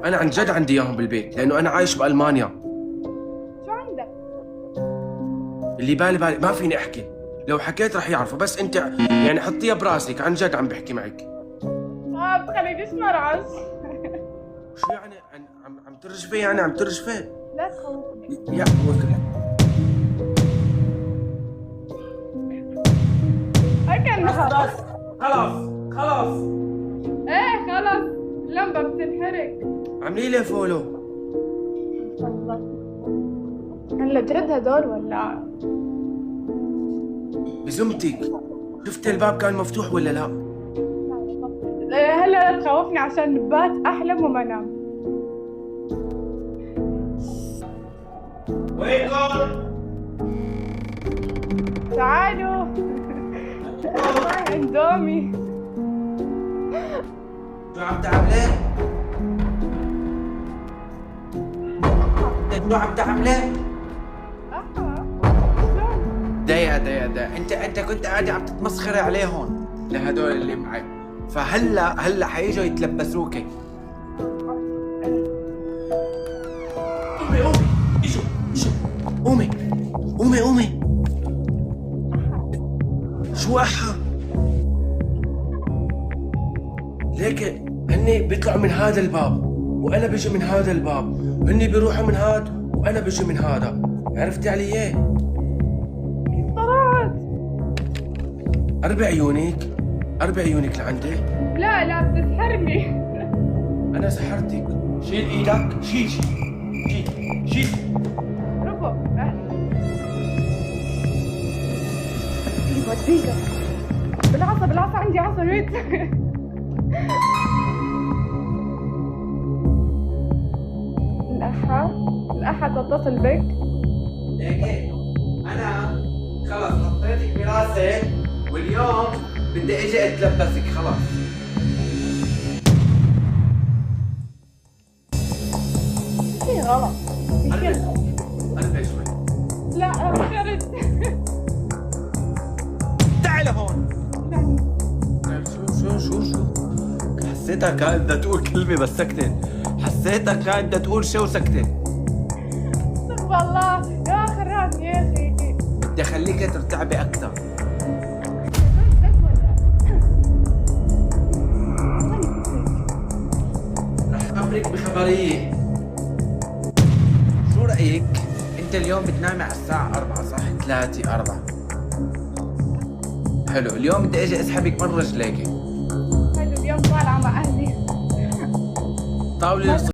انا عن جد عندي اياهم بالبيت لانه انا عايش بالمانيا. شو عندك؟ اللي بالي ما فيني احكي، لو حكيت رح يعرفوا، بس انت يعني حطيها براسك، عن جد عم بحكي معك. بتخلينيش مرعش. شو يعني عم ترجفي؟ يعني عم ترجفي؟ لا تخوفني. يا وكل أكن خلاص خلاص ايه خلص، اللمبة بتنحرق. عملي لي فولو. والله هلا جد هدول ولا؟ بزمتك شفت الباب كان مفتوح ولا لا؟ هلا لا تخوفني عشان نبات أحلم وما نام. وينكم؟ تعالوا. اندومي. شو عم تعملي؟ شو عم تعملي؟ شلون؟ دقيقة انت كنت قاعد عم تتمسخري عليهم لهدول اللي معي، فهلا حييجوا يتلبسوكي. قومي اجوا قومي شو احا؟ ليك هني بيطلعوا من هذا الباب وانا بيجي من هذا الباب، وهني بيروحوا من هذا وانا بيجي من هذا، عرفتي علي ايه؟ كيف طلعت؟ اربع عيونك لعندي. لا بتسحرني. انا سحرتك. شيل ايدك، شيل. ربع. وديك بالعصا عندي عصا ريت. الأحد اتصل بك. ليك انا خلص حطيتك براسي، واليوم بدي اجي اتلبسك خلاص. في غلط. قربي شوي. لا فكرت. تعي لهون. شو حسيتها كانت بدها تقول كلمة بس سكتت. حسيتها كانت بدها تقول شيء وسكتت. استغفر الله يا اخي راسي يا اخي. بدي اخليك ترتعبي اكثر. رح اخبرك بخبرية. شو رأيك؟ انت اليوم بتنامي على الساعة 4 صح؟ 3 4. حلو، اليوم بدي اجي اسحبك من رجليكي. هذا اليوم طالعة مع اهلي. طاولة